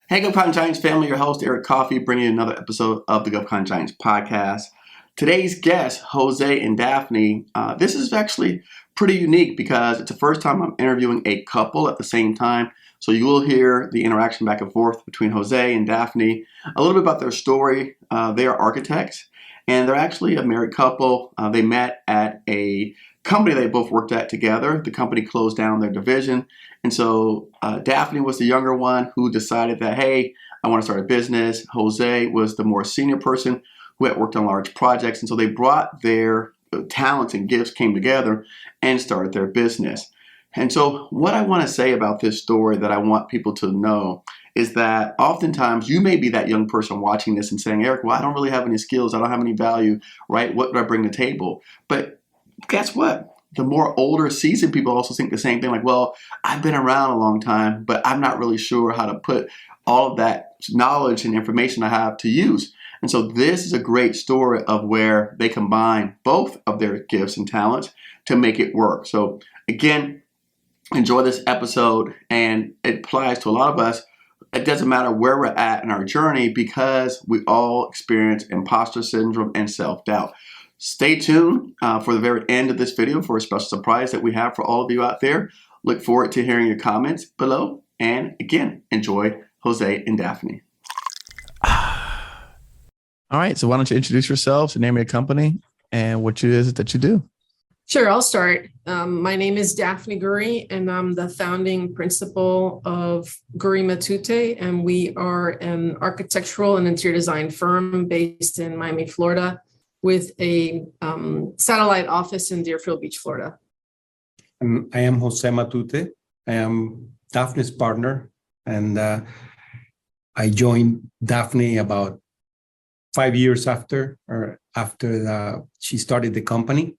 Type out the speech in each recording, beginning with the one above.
Hey, Govcon Giants family, your host, Eric Coffie, bringing you another episode of the Govcon Giants podcast. Today's guests, Jose and Daphne, this is actually pretty unique because it's the first time I'm interviewing a couple at the same time. So you will hear the interaction back and forth between Jose and Daphne, a little bit about their story. They are architects, and they're actually a married couple. They met at a company they both worked at together. The company closed down their division. And so Daphne was the younger one who decided that, hey, I want to start a business. Jose was the more senior person who had worked on large projects. And so they brought their talents and gifts, came together and started their business. And so what I want to say about this story that I want people to know is that oftentimes you may be that young person watching this and saying, Eric, well, I don't really have any skills. I don't have any value, right? What do I bring to the table? But guess what? The more older, seasoned people also think the same thing, like, well, I've been around a long time, but I'm not really sure how to put all of that knowledge and information I have to use. And so this is a great story of where they combine both of their gifts and talents to make it work. So again, enjoy this episode, and it applies to a lot of us. It doesn't matter where we're at in our journey because we all experience imposter syndrome and self-doubt. Stay tuned for the very end of this video for a special surprise that we have for all of you out there. Look forward to hearing your comments below. And again, enjoy Jose and Daphne. All right. So why don't you introduce yourselves, name your company, and what it is that you do? Sure, I'll start. My name is Daphne Gurri, and I'm the founding principal of Gurrimatute, and we are an architectural and interior design firm based in Miami, Florida, with a satellite office in Deerfield Beach, Florida. And I am Jose Matute. I am Daphne's partner, and I joined Daphne about 5 years after she started the company,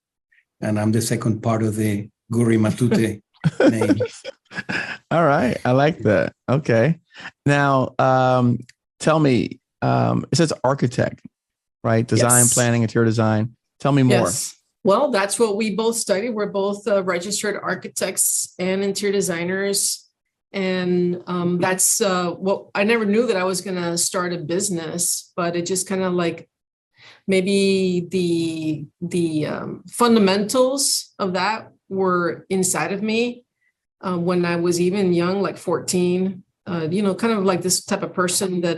and I'm the second part of the Gurrimatute name. All right, I like that. Okay, now tell me, it says architect, right? Design, Yes. Planning, interior design. Tell me more. Yes. Well, that's what we both study. We're both registered architects and interior designers. And that's what I never knew that I was going to start a business, but it just kind of like maybe the fundamentals of that were inside of me when I was even young, like 14, kind of like this type of person that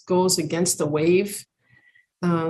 goes against the wave.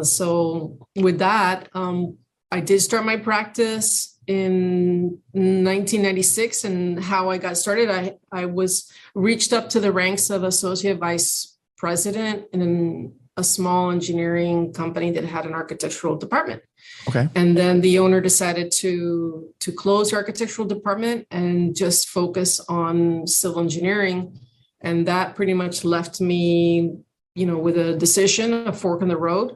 So with that, I did start my practice in 1996, and how I got started, I was reached up to the ranks of associate vice president in a small engineering company that had an architectural department. Okay. And then the owner decided to close the architectural department and just focus on civil engineering. And that pretty much left me, with a decision, a fork in the road.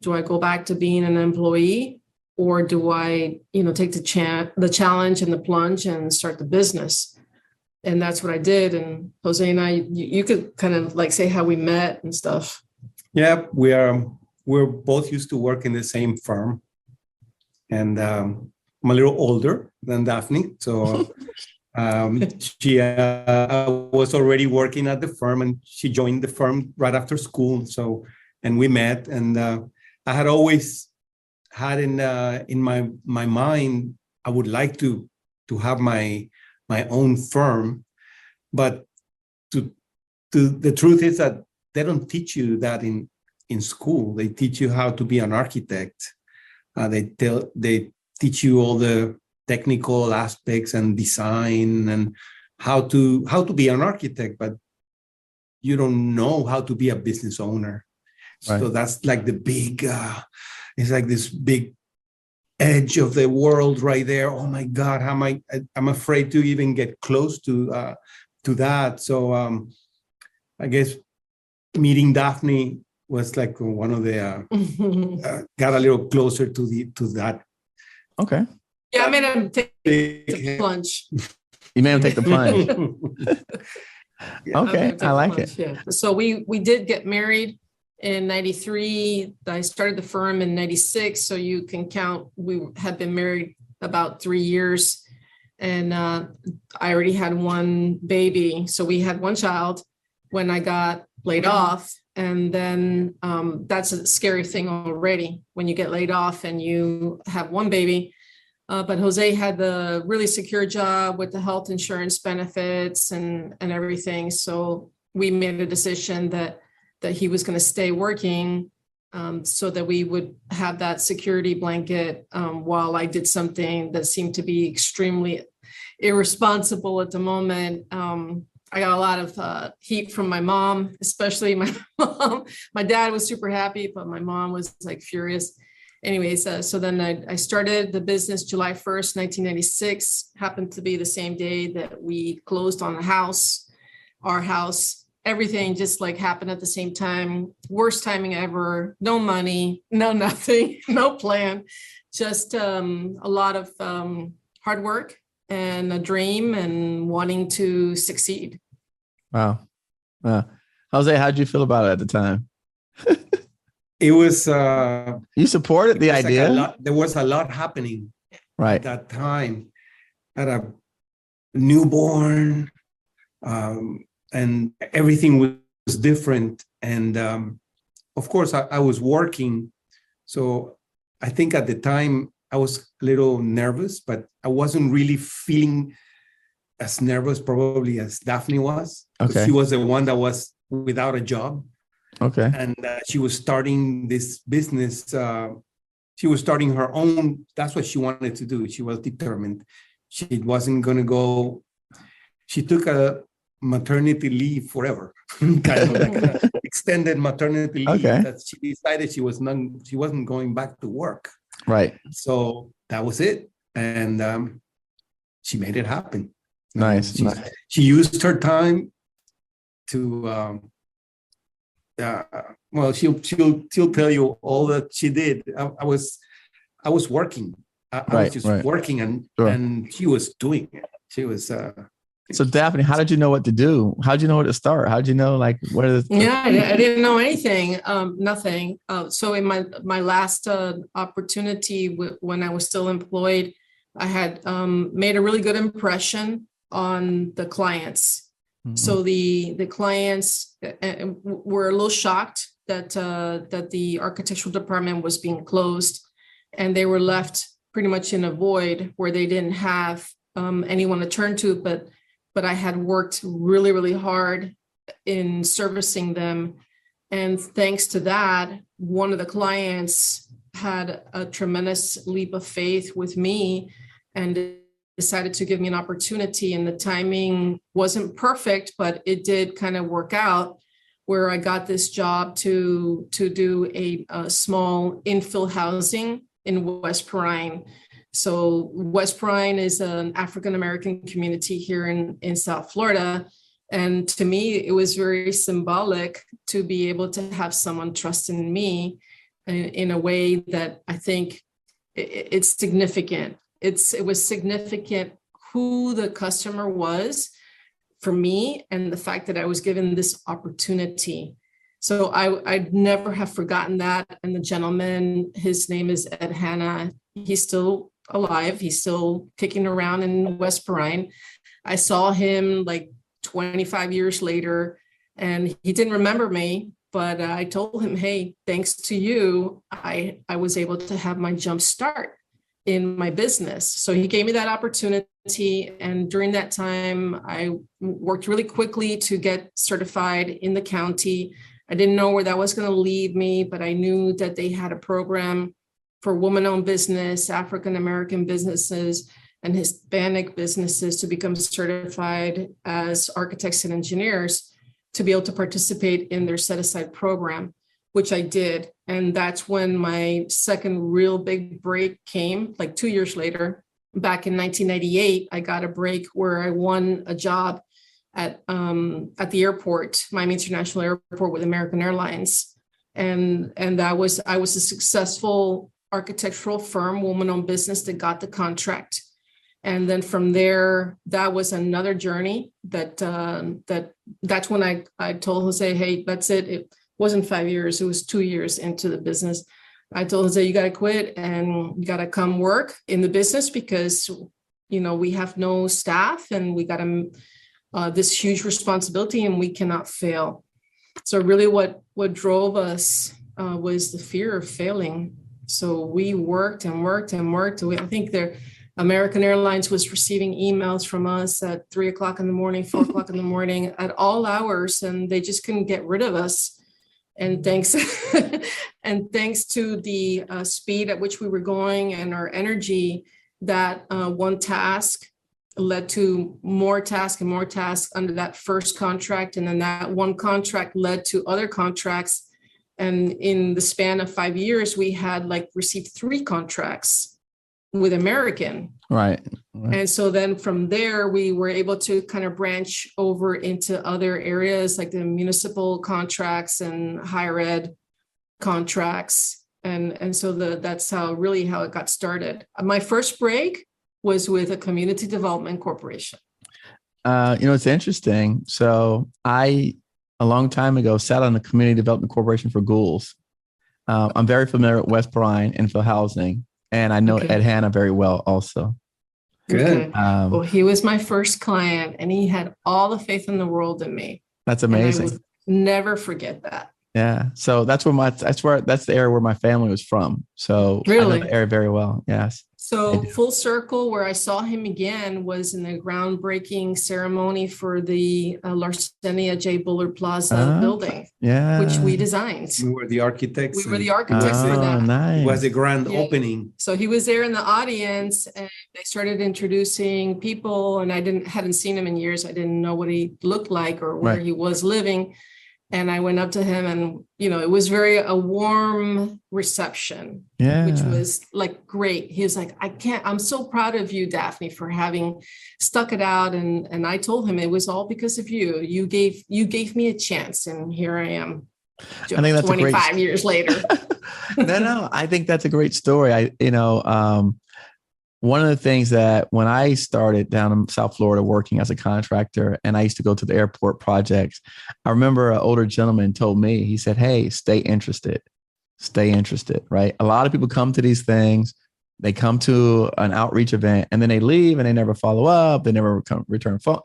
Do I go back to being an employee, or do I, take the challenge and the plunge and start the business? And that's what I did. And Jose and I, you could kind of like say how we met and stuff. Yeah, we're both used to work in the same firm, and I'm a little older than Daphne, so she was already working at the firm, and she joined the firm right after school. So, and we met, and I had always had in my mind, I would like to have my own firm, but the truth is that they don't teach you that in school. They teach you how to be an architect. They teach you all the technical aspects and design and how to be an architect, but you don't know how to be a business owner. Right. So that's like the big, it's like this big edge of the world right there. Oh my God, I'm afraid to even get close to that. So I guess meeting Daphne was like one of the got a little closer to that. Okay. Yeah, I made him take the plunge. You made him take the plunge. Okay, I like it. Yeah. So we did get married in 93. I started the firm in 96. So you can count, we had been married about 3 years. And I already had one baby. So we had one child when I got laid off. And then that's a scary thing already when you get laid off and you have one baby. But Jose had the really secure job with the health insurance benefits and everything. So we made a decision that he was going to stay working so that we would have that security blanket while I did something that seemed to be extremely irresponsible at the moment. I got a lot of heat from my mom, especially my mom. My dad was super happy, but my mom was like furious. Anyways, so then I started the business July 1st, 1996, happened to be the same day that we closed on our house. Everything just like happened at the same time. Worst timing ever. No money, no nothing, no plan. Just a lot of hard work and a dream and wanting to succeed. Wow. Jose, how'd you feel about it at the time? It was You supported the idea? There was a lot happening Right. at that time. Had a newborn, and everything was different. And of course, I was working. So I think at the time I was a little nervous, but I wasn't really feeling as nervous probably as Daphne was. Okay. She was the one that was without a job. Okay. And she was starting this business. She was starting her own. That's what she wanted to do. She was determined. She wasn't going to go. She took a maternity leave forever, kind of like an extended maternity leave. Okay. That she decided she wasn't going back to work. Right. So that was it. And she made it happen. Nice. She used her time to well, she'll tell you all that she did. I was working. I was just working, and she was doing it. She was. So Daphne, how did you know what to do? How did you know where to start? How did you know like where? Yeah, I didn't know anything. Nothing. So in my last opportunity when I was still employed, I had made a really good impression on the clients. Mm-hmm. So the clients were a little shocked that the architectural department was being closed, and they were left pretty much in a void where they didn't have anyone to turn to. But I had worked really, really hard in servicing them, and thanks to that, one of the clients had a tremendous leap of faith with me and decided to give me an opportunity. And the timing wasn't perfect, but it did kind of work out where I got this job to do a small infill housing in West Perrine. So West Perrine is an African-American community here in South Florida. And to me, it was very symbolic to be able to have someone trust in me in a way that I think it's significant. It was significant who the customer was for me and the fact that I was given this opportunity. So I'd never have forgotten that. And the gentleman, his name is Ed Hanna. He's still alive. He's still kicking around in West Perrine. I saw him like 25 years later, and he didn't remember me, but I told him, hey, thanks to you, I was able to have my jump start in my business. So he gave me that opportunity. And during that time, I worked really quickly to get certified in the county. I didn't know where that was going to lead me, but I knew that they had a program for woman-owned business, African-American businesses, and Hispanic businesses to become certified as architects and engineers to be able to participate in their set-aside program, which I did. And that's when my second real big break came, like 2 years later. Back in 1998, I got a break where I won a job at the airport, Miami International Airport with American Airlines. And I was a successful architectural firm, woman-owned business that got the contract. And then from there, that was another journey that's when I told Jose, hey, that's it. It wasn't 5 years, it was 2 years into the business. I told Jose, you got to quit and you got to come work in the business because, you know, we have no staff and we got this huge responsibility and we cannot fail. So really what drove us was the fear of failing. So we worked and worked and worked. I think American Airlines was receiving emails from us at 3 o'clock in the morning, 4 o'clock in the morning, at all hours, and they just couldn't get rid of us. And thanks to the speed at which we were going and our energy, that one task led to more tasks and more tasks under that first contract. And then that one contract led to other contracts. And in the span of 5 years, we had received 3 contracts with American. Right. And so then from there, we were able to kind of branch over into other areas like the municipal contracts and higher ed contracts. And so that's how it got started. My first break was with a community development corporation. It's interesting. So a long time ago, sat on the community development corporation for ghouls. I'm very familiar with West Bryan infill housing, and I know Ed Hanna very well also. Good. Well, he was my first client, and he had all the faith in the world in me. That's amazing. And I will never forget that. Yeah. So that's the area where my family was from. So really? I know the area very well. Yes. So full circle, where I saw him again was in the groundbreaking ceremony for the Larcenia J. Bullard Plaza building, which we designed. We were the architects. We were the architects for that. Nice. It was a grand opening. So he was there in the audience, and they started introducing people, and I hadn't seen him in years. I didn't know what he looked like or where he was living. And I went up to him, and, it was a warm reception, which was great. He was like, I'm so proud of you, Daphne, for having stuck it out. And I told him it was all because of you. You gave me a chance. And here I am. I think that's 25 years later. No, I think that's a great story. One of the things that when I started down in South Florida working as a contractor, and I used to go to the airport projects, I remember an older gentleman told me, he said, "Hey, stay interested, right? A lot of people come to these things, they come to an outreach event, and then they leave and they never follow up. They never return phone,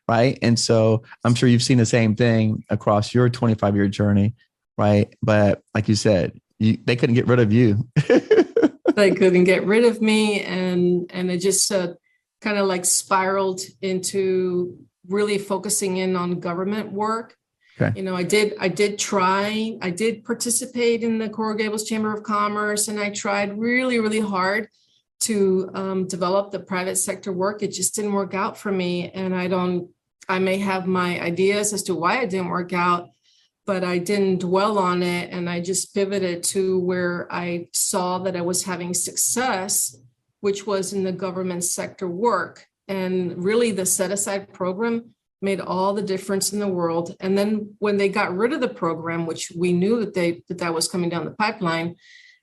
right? And so I'm sure you've seen the same thing across your 25-year journey, right? But like you said, they couldn't get rid of you." They couldn't get rid of me, and it just kind of spiraled into really focusing in on government work. Okay. I did participate in the Coral Gables Chamber of Commerce, and I tried really, really hard to develop the private sector work. It just didn't work out for me, and I may have my ideas as to why it didn't work out, but I didn't dwell on it. And I just pivoted to where I saw that I was having success, which was in the government sector work. And really the set aside program made all the difference in the world. And then when they got rid of the program, which we knew that was coming down the pipeline,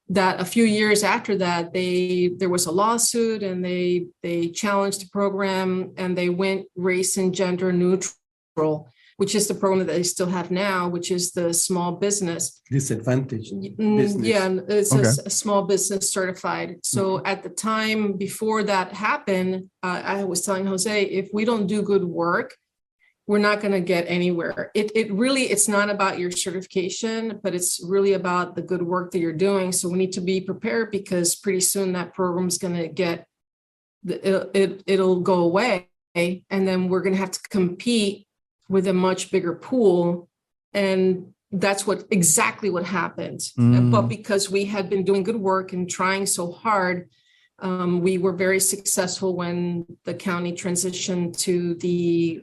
that a few years after that, there was a lawsuit, and they challenged the program, and they went race and gender neutral, which is the program that they still have now, which is the small business. Disadvantaged business. Yeah, it's a small business certified. So at the time before that happened, I was telling Jose, if we don't do good work, we're not going to get anywhere. It's not about your certification, but it's really about the good work that you're doing. So we need to be prepared, because pretty soon that program's going to it'll go away. And then we're going to have to compete with a much bigger pool. And that's exactly what happened. But because we had been doing good work and trying so hard, we were very successful when the county transitioned to the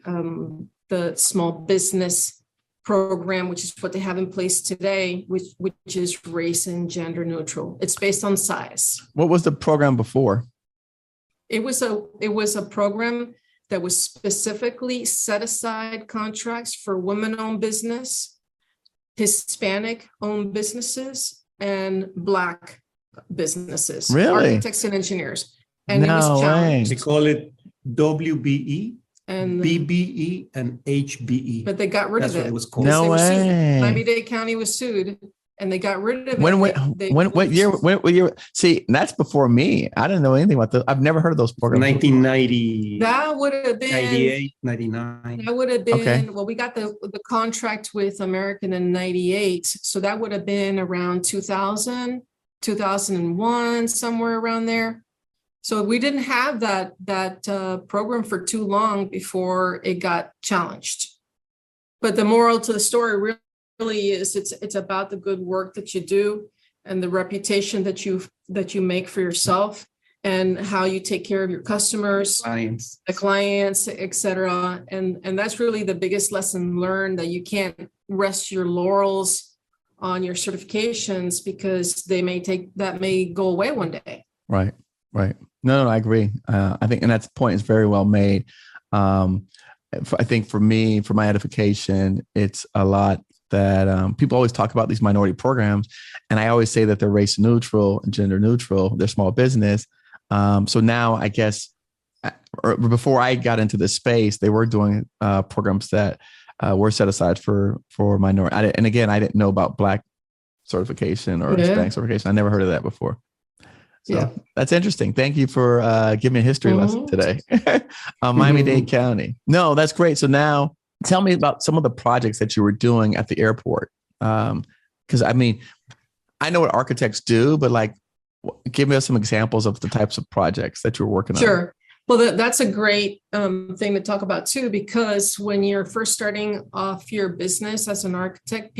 small business program, which is what they have in place today, which is race and gender neutral. It's based on size. What was the program before? It was a program that was specifically set aside contracts for women-owned business, Hispanic-owned businesses, and Black businesses, really? Architects and engineers. And no it was challenged. They call it WBE, and BBE, and HBE. But they got rid of it. That's what it was called. No way. Miami-Dade County was sued, and they got rid of it. What year? See, that's before me. I didn't know anything about this. I've never heard of those programs. 1990. That would have been 98, 99. That would have been, Okay. well, we got the contract with American in 98. So that would have been around 2000, 2001, somewhere around there. So we didn't have that program for too long before it got challenged. But the moral to the story really is it's about the good work that you do and the reputation that you make for yourself and how you take care of your customers, the clients, et cetera. And that's really the biggest lesson learned, that you can't rest your laurels on your certifications because that may go away one day. Right. No, I agree. I think, and that point is very well made. I think for me, for my edification, it's a lot that people always talk about these minority programs. And I always say that they're race neutral and gender neutral, they're small business. So now I guess, or before I got into this space, they were doing programs that were set aside for minority. And again, I didn't know about Black certification or Hispanic certification. I never heard of that before. So that's interesting. Thank you for giving me a history lesson today on Miami-Dade County. No, that's great. So now tell me about some of the projects that you were doing at the airport. Because I mean, I know what architects do, but like, give me some examples of the types of projects that you're working on. Sure. Well, that's a great thing to talk about too, because when you're first starting off your business as an architect,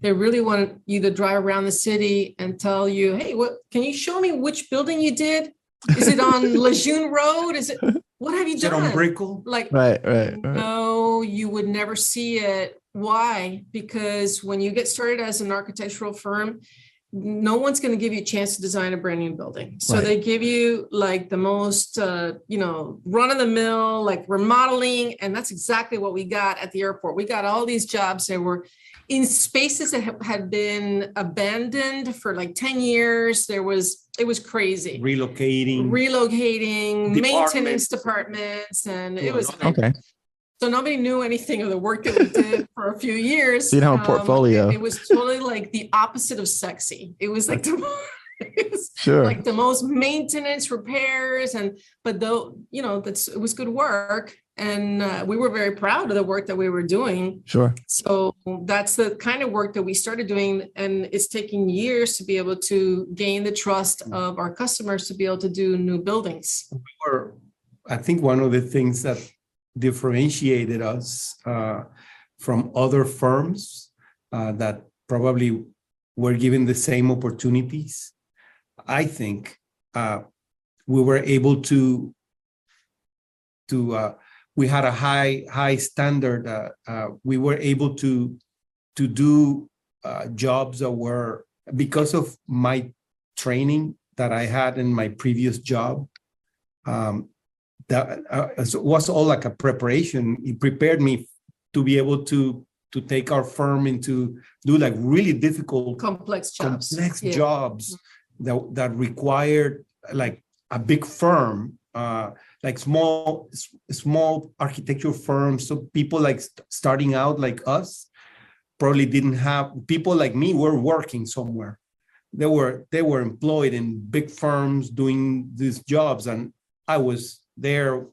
they really want you to drive around the city and tell you, hey, can you show me which building you did? Is it on Lejeune Road? What have you done? Is it on Brickell? Like, right. No, you would never see it. Why? Because when you get started as an architectural firm, no one's going to give you a chance to design a brand new building. So they give you like the most, run of the mill, like remodeling. And that's exactly what we got at the airport. We got all these jobs that were in spaces that had been abandoned for like 10 years. It was crazy. Relocating, maintenance departments. And it was okay. So nobody knew anything of the work that we did for a few years. So you don't have a portfolio. It was totally like the opposite of sexy. It was like like the most maintenance, repairs, but though, it was good work. And we were very proud of the work that we were doing. Sure. So that's the kind of work that we started doing. And it's taking years to be able to gain the trust of our customers to be able to do new buildings. I think one of the things that differentiated us from other firms that probably were given the same opportunities. I think we were able to we had a high standard. We were able to do jobs that were, because of my training that I had in my previous job. That was all like a preparation. It prepared me to be able to take our firm into do like really difficult, complex jobs that required like a big firm, like small architecture firms. So people like starting out like us probably didn't have, people like me were working somewhere. They were employed in big firms doing these jobs, and I was there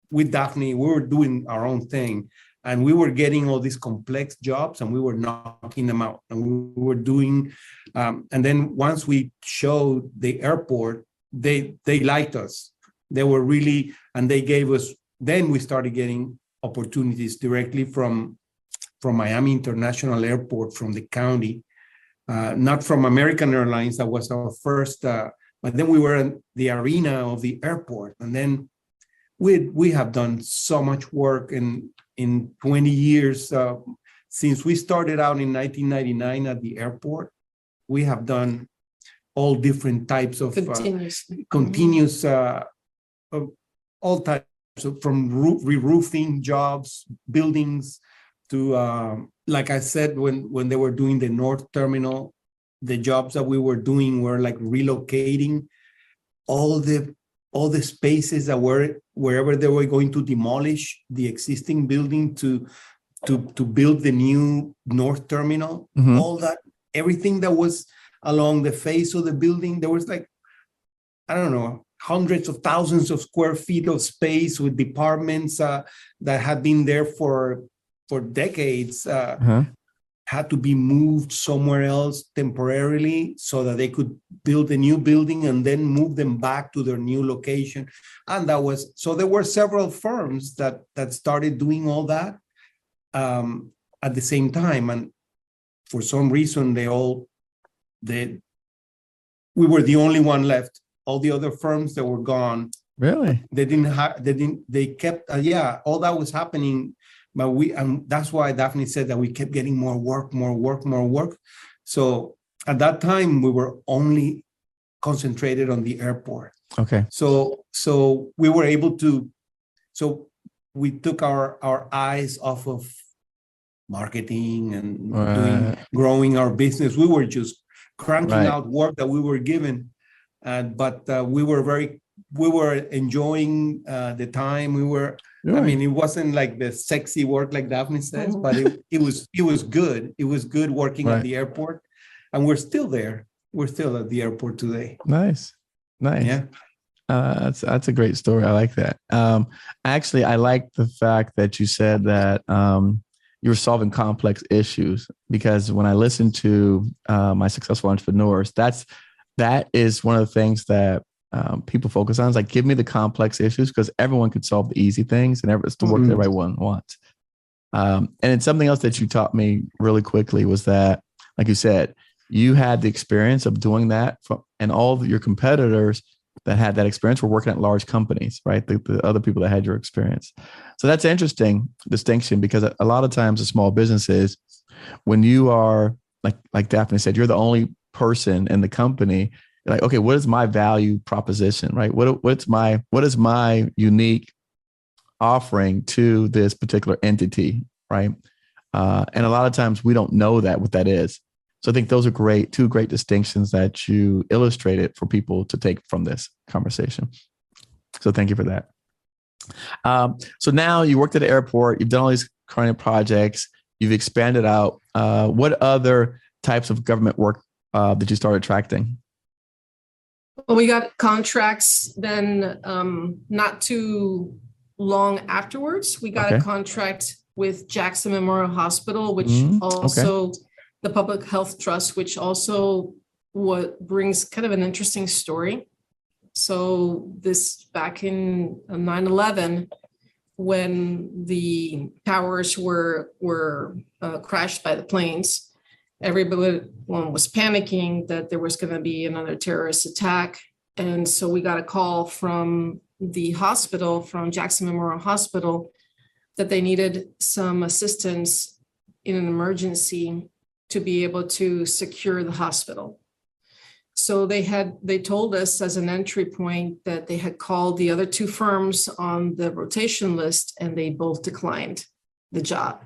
with Daphne. We were doing our own thing, and we were getting all these complex jobs, and we were knocking them out, and we were doing. And then once we showed the airport, they liked us. They were really, and they gave us. Then we started getting opportunities directly from Miami International Airport, from the county, not from American Airlines. That was our first. But then we were in the arena of the airport, and then we have done so much work in 20 years since we started out in 1999 at the airport. We have done all different types of continuous all types of, from re-roofing jobs, buildings, to like I said, when they were doing the North Terminal. The jobs that we were doing were like relocating all the spaces that were wherever they were going to demolish the existing building to build the new North Terminal. All that everything that was along the face of the building, there was like, I don't know, hundreds of thousands of square feet of space with departments that had been there for decades, had to be moved somewhere else temporarily so that they could build a new building and then move them back to their new location. And so there were several firms that started doing all that at the same time. And for some reason, we were the only one left. All the other firms that were gone. Really? They kept, all that was happening. But and that's why Daphne said that we kept getting more work. So at that time, we were only concentrated on the airport. Okay. So we were able to, we took our eyes off of marketing and growing our business. We were just cranking out work that we were given. But we were enjoying the time. I mean, it wasn't like the sexy work like Daphne says, but it was good. It was good working at the airport, and we're still there. We're still at the airport today. Nice. Yeah. That's a great story. I like that. Actually, I like the fact that you said that you were solving complex issues, because when I listen to my successful entrepreneurs, that is one of the things that people focus on. Is like, give me the complex issues, because everyone could solve the easy things, and it's the work that everyone wants. And it's something else that you taught me really quickly was that, like you said, you had the experience of doing that, and all of your competitors that had that experience were working at large companies, right? The other people that had your experience. So that's an interesting distinction, because a lot of times the small businesses, when you are like Daphne said, you're the only person in the company. You're like, okay, what is my value proposition, right? What is my unique offering to this particular entity, right? And a lot of times we don't know what that is. So I think those are two great distinctions that you illustrated for people to take from this conversation. So thank you for that. So now you worked at the airport, you've done all these current projects, you've expanded out. What other types of government work did you start attracting? Well, we got contracts then not too long afterwards. We got a contract with Jackson Memorial Hospital, which also the Public Health Trust, which also brings kind of an interesting story. So this back in 9/11, when the towers were crashed by the planes, everybody was panicking that there was going to be another terrorist attack. And so we got a call from the hospital, from Jackson Memorial Hospital, that they needed some assistance in an emergency to be able to secure the hospital. So they told us as an entry point that they had called the other two firms on the rotation list, and they both declined the job.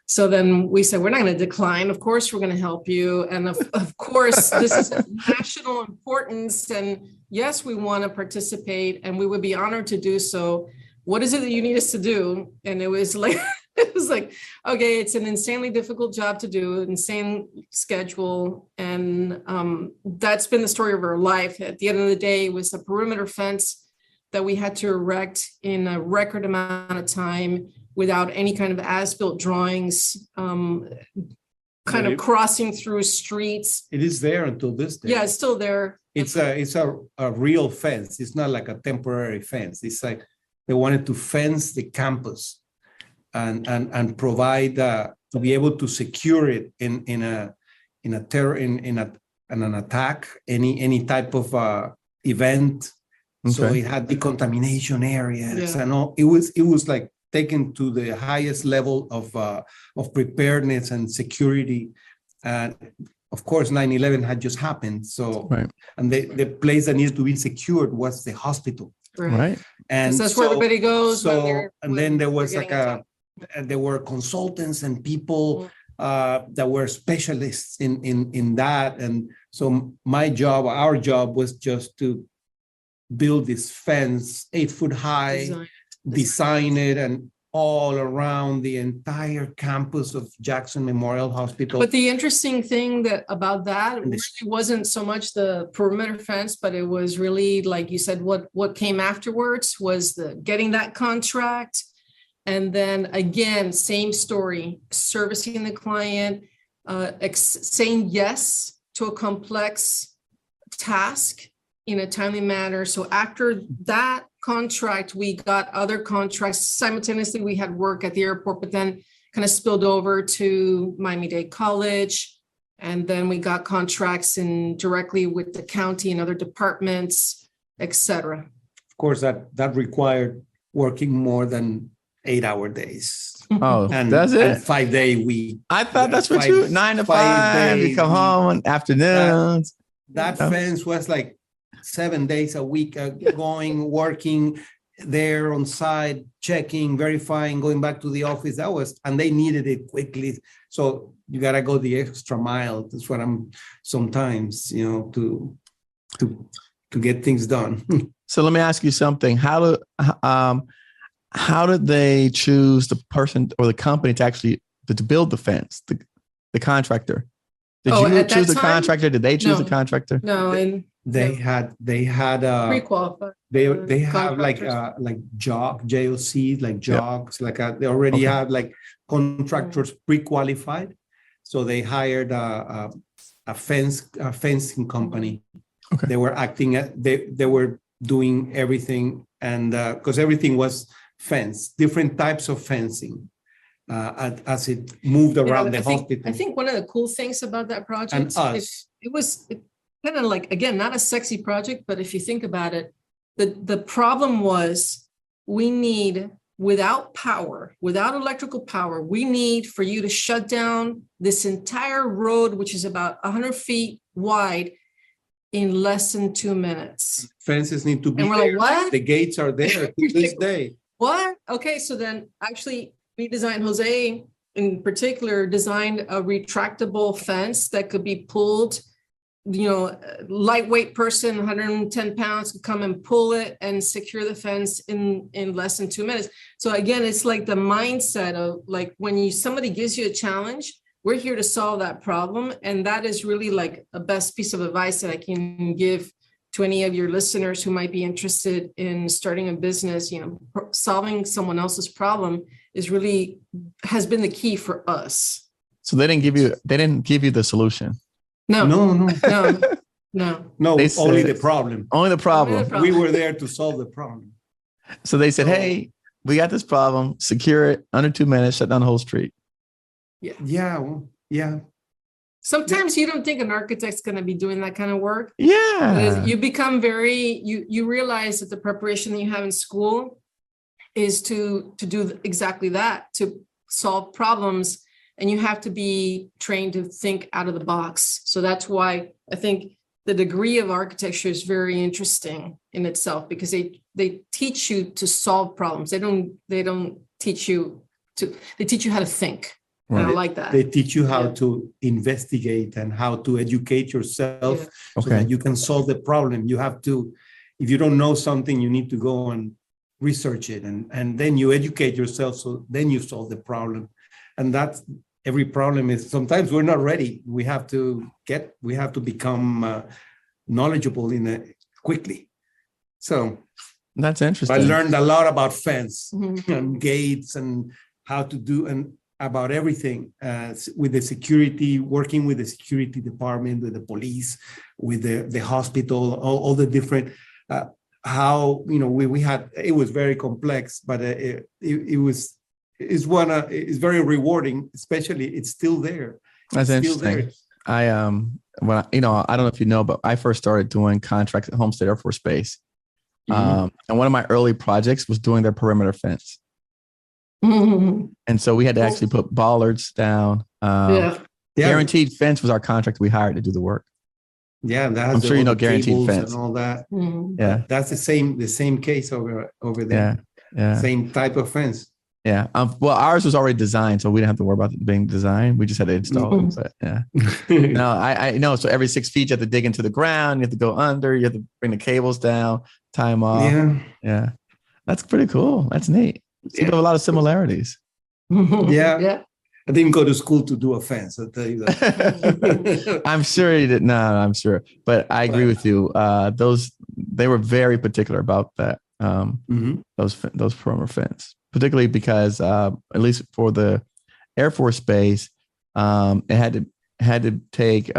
So then we said, we're not going to decline. Of course, we're going to help you. And of course, this is of national importance. And yes, we want to participate, and we would be honored to do so. What is it that you need us to do? And it was like, okay, it's an insanely difficult job to do, insane schedule. And that's been the story of our life. At the end of the day, it was a perimeter fence that we had to erect in a record amount of time without any kind of as-built drawings, kind of crossing through streets. It is there until this day. Yeah, it's still there. It's a real fence. It's not like a temporary fence. It's like they wanted to fence the campus and provide to be able to secure it in an attack, any type of event. Okay. So it had decontamination areas and all. It was like taken to the highest level of preparedness and security. And of course, 9/11 had just happened. So, and the place that needed to be secured was the hospital. Right. And that's where everybody goes. So, and then there was there were consultants and people that were specialists in that. And so our job was just to build this fence 8 foot high, design it, and all around the entire campus of Jackson Memorial Hospital. But the interesting thing about that really wasn't so much the perimeter fence, but it was really, like you said, what came afterwards was getting that contract. And then again, same story, servicing the client, saying yes to a complex task in a timely manner. So after that contract, we got other contracts. Simultaneously, we had work at the airport, but then kind of spilled over to Miami-Dade College. And then we got contracts directly with the county and other departments, et cetera. Of course, that required working more than 8-hour days. Oh, And that's it? 5-day week. I thought that's what you 9 to 5. You come home on afternoons. That fence was like 7 days a week, going, working there on site, checking, verifying, going back to the office. And they needed it quickly. So you got to go the extra mile. That's what I'm sometimes, to get things done. So let me ask you something. How did they choose the person or the company to build the fence, the contractor? Did you choose the contractor? Did they choose the contractor? No, and They had pre-qualified. they have like JOCs, like jogs, they already have like contractors pre-qualified. So they hired a fencing company. Okay. They were they were doing everything, and because everything was fence, different types of fencing. As it moved around the hospital. I think one of the cool things about that project, And us. it was kind of like, again, not a sexy project, but if you think about it, the problem was we need, without electrical power, we need for you to shut down this entire road, which is about 100 feet wide, in less than 2 minutes. Fences need to be And we're there. like, what? The gates are there to this day. What? Okay, so then actually we designed, Jose in particular, designed a retractable fence that could be pulled. Lightweight person, 110 pounds, could come and pull it and secure the fence in less than 2 minutes. So again, it's like the mindset of like when somebody gives you a challenge, we're here to solve that problem. And that is really like a best piece of advice that I can give to any of your listeners who might be interested in starting a business. Solving someone else's problem has been the key for us. So they didn't give you the solution. No. Only the problem. Only the problem. We were there to solve the problem. So they said, hey, we got this problem, secure it under 2 minutes, shut down the whole street. Yeah. Sometimes you don't think an architect's going to be doing that kind of work. Yeah. You become you realize that the preparation that you have in school is to do exactly that, to solve problems. And you have to be trained to think out of the box. So that's why I think the degree of architecture is very interesting in itself, because they teach you to solve problems. They don't teach you they teach you how to think. Right. And I like that. They teach you how to investigate and how to educate yourself so that you can solve the problem. You have to, if you don't know something, you need to go and research it, and then you educate yourself. So then you solve the problem. And that's every problem is, sometimes we're not ready. We have to become knowledgeable quickly. So that's interesting. I learned a lot about fence and gates and how to do and about everything with the security, working with the security department, with the police, with the hospital, all the different, how, we had, it was very complex, but it's very rewarding, especially it's still there. That's interesting. I I don't know if you know, but I first started doing contracts at Homestead Air Force Base. And one of my early projects was doing their perimeter fence. And so we had to actually put bollards down. Guaranteed Fence was our contract we hired to do the work. Yeah, I'm sure you know Guaranteed Fence and all that. Yeah, that's the same case over there. Yeah, same type of fence. Yeah. Well, ours was already designed, so we didn't have to worry about it being designed. We just had to install it. But yeah. No, I know. So every 6 feet, you have to dig into the ground. You have to go under. You have to bring the cables down, tie them off. Yeah. Yeah. That's pretty cool. That's neat. So you have a lot of similarities. Yeah. Yeah. I didn't go to school to do a fence, I'll tell you that. I'm sure you did. No, I'm sure. But I agree with you. They were very particular about that. Those perimeter fence, particularly because at least for the Air Force Base, it had to take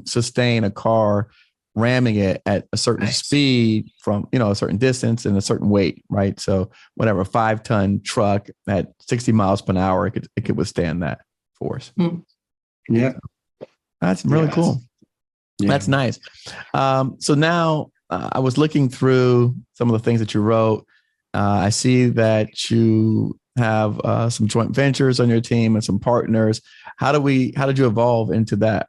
sustain a car ramming it at a certain speed from a certain distance and a certain weight, right? So whatever, 5-ton truck at 60 miles per hour, it could withstand that force. Yeah, that's really cool. Yeah. That's nice. So now I was looking through some of the things that you wrote. I see that you have some joint ventures on your team and some partners. How did you evolve into that?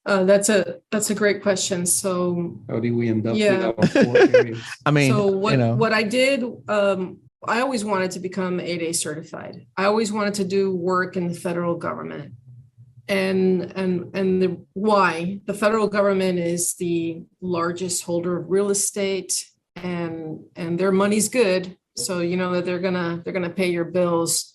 That's a great question. So how did we end up with our 4 areas? I mean, so what I did, I always wanted to become 8A certified. I always wanted to do work in the federal government. And the why? The federal government is the largest holder of real estate, and their money's good. So you know that they're gonna pay your bills.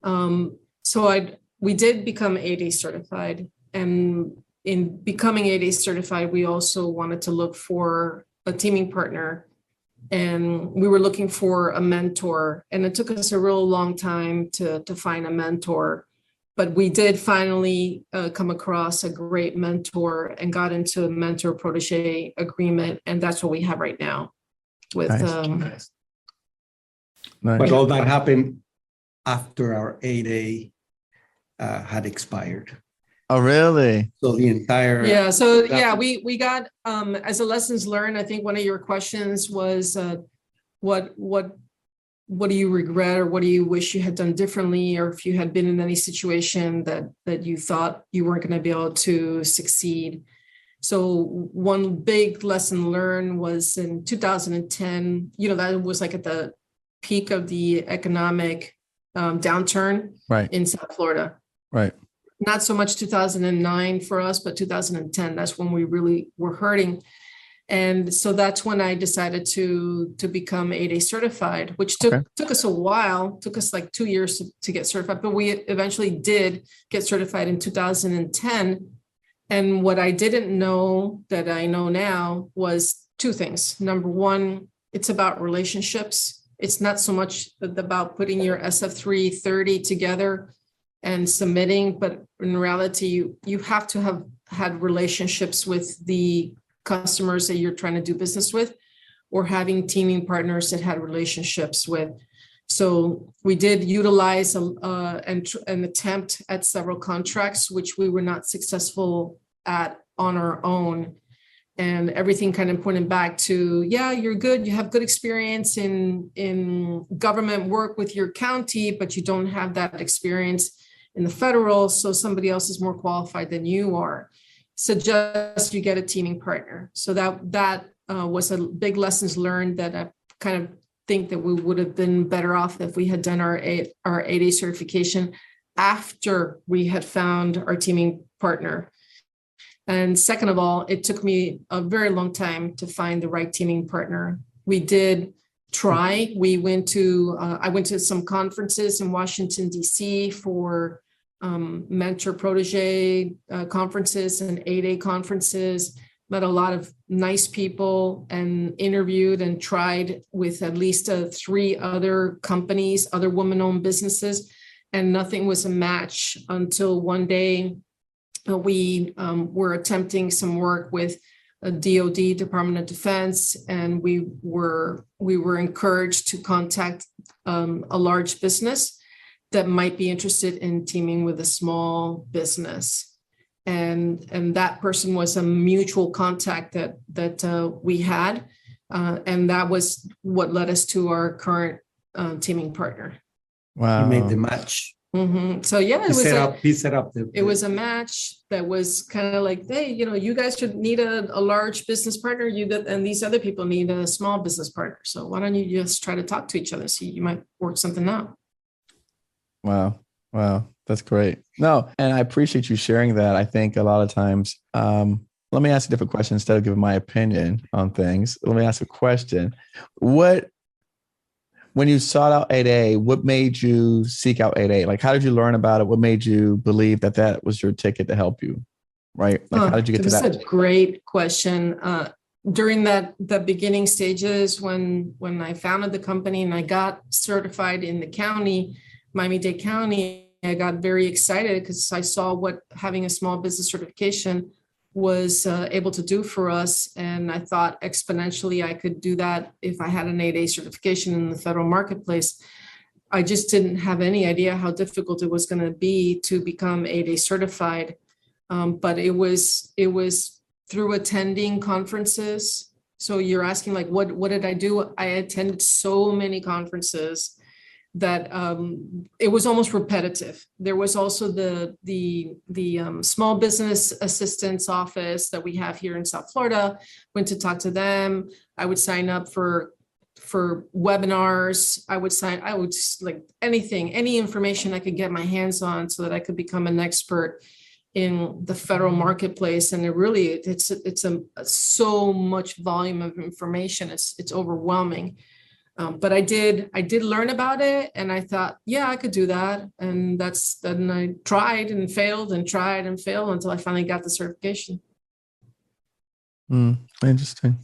We did become 8A certified, and in becoming 8A certified, we also wanted to look for a teaming partner, and we were looking for a mentor, and it took us a real long time to find a mentor, but we did finally come across a great mentor and got into a mentor protege agreement, and that's what we have right now. With Nice. But all that happened after our 8A had expired. Oh, really? So the entire we got as a lessons learned. I think one of your questions was what do you regret, or what do you wish you had done differently, or if you had been in any situation that you thought you weren't going to be able to succeed. So one big lesson learned was in 2010. That was like at the peak of the economic downturn in South Florida. Right. Not so much 2009 for us, but 2010, that's when we really were hurting. And so that's when I decided to become 8A certified, which took us a while, took us like 2 years to get certified, but we eventually did get certified in 2010. And what I didn't know that I know now was 2 things. Number one, it's about relationships. It's not so much about putting your SF330 together and submitting, but in reality, you have to have had relationships with the customers that you're trying to do business with, or having teaming partners that had relationships with. So we did utilize an attempt at several contracts, which we were not successful at on our own. And everything kind of pointed back to, you're good. You have good experience in government work with your county, but you don't have that experience in the federal. So somebody else is more qualified than you are. Suggest you get a teaming partner. So that was a big lessons learned that I kind of think that we would have been better off if we had done our 8A certification after we had found our teaming partner. And second of all, it took me a very long time to find the right teaming partner. We did try. I went to some conferences in Washington, D.C. for mentor protege conferences and 8A conferences, met a lot of nice people and interviewed and tried with at least 3 other companies, other woman-owned businesses, and nothing was a match until one day we were attempting some work with a DoD, Department of Defense, and we were encouraged to contact a large business that might be interested in teaming with a small business. And that person was a mutual contact that we had. And that was what led us to our current teaming partner. Wow. You made the match. Mm-hmm. So yeah, he set up it was a match that was kind of like, hey, you guys should need a large business partner, and these other people need a small business partner. So why don't you just try to talk to each other, see you might work something out. Wow. That's great. No, and I appreciate you sharing that. I think a lot of times, let me ask a different question instead of giving my opinion on things. Let me ask a question. What when you sought out 8A, what made you seek out 8A? Like, how did you learn about it? What made you believe that that was your ticket to help you? Right? Like, how did you get to that? That's a great question. During the beginning stages, when I founded the company and I got certified in the county, Miami-Dade County, I got very excited because I saw what having a small business certification was able to do for us. And I thought exponentially I could do that if I had an 8A certification in the federal marketplace. I just didn't have any idea how difficult it was going to be to become 8A certified. But it was through attending conferences. So you're asking like, what did I do? I attended so many conferences that it was almost repetitive. There was also the small business assistance office that we have here in South Florida. Went to talk to them. I would sign up for webinars. I would just like anything, any information I could get my hands on so that I could become an expert in the federal marketplace. And it's so much volume of information. It's overwhelming. But I did learn about it, and I thought, yeah, I could do that. And then I tried and failed and tried and failed until I finally got the certification. Interesting.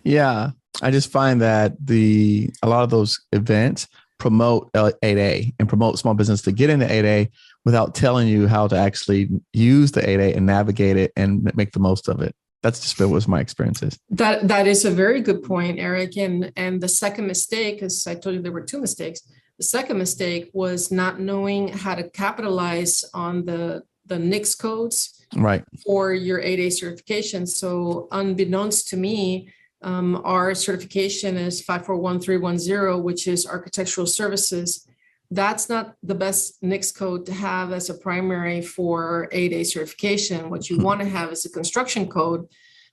Yeah, I just find that a lot of those events promote 8A and promote small business to get into 8A without telling you how to actually use the 8A and navigate it and make the most of it. That's just what was my experiences. That is a very good point, Eric. And the second mistake, because I told you there were two mistakes. The second mistake was not knowing how to capitalize on the NAICS codes right for your 8A certification. So unbeknownst to me, our certification is 541310, which is architectural services. That's not the best NAICS code to have as a primary for 8A certification. What you want to have is a construction code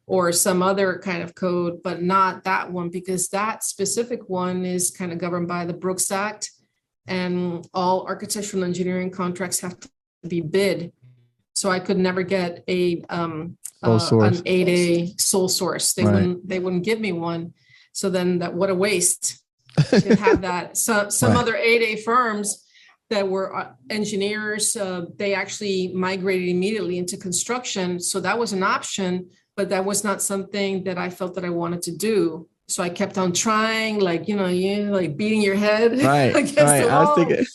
or some other kind of code, but not that one, because that specific one is kind of governed by the Brooks Act, and all architectural engineering contracts have to be bid. So I could never get an 8A sole source. They wouldn't give me one. So then what a waste. To have that. Some other 8A firms that were engineers, they actually migrated immediately into construction. So that was an option, but that was not something that I felt that I wanted to do. So I kept on trying, like beating your head against the wall. I was thinking,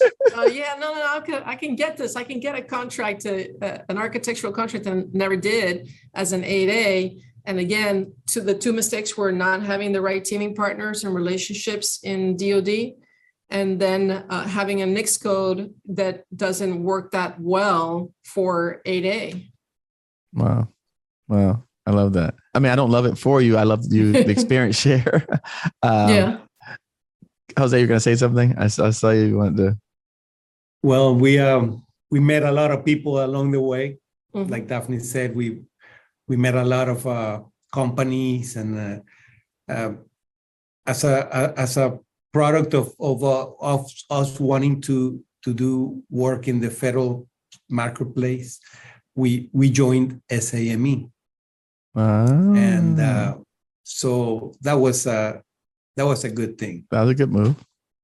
I can get this. I can get a contract, an architectural contract, and never did as an 8A. And again, the two mistakes were not having the right teaming partners and relationships in DoD, and then having a NAICS code that doesn't work that well for 8A. Wow. I love that. I mean, I don't love it for you. I love the experience share. Yeah. Jose, you're going to say something? I saw you wanted to. Well, we met a lot of people along the way. Mm-hmm. Like Daphne said, we met a lot of companies, and as a product of us wanting to do work in the federal marketplace, we joined SAME, and so that was a good thing. That was a good move.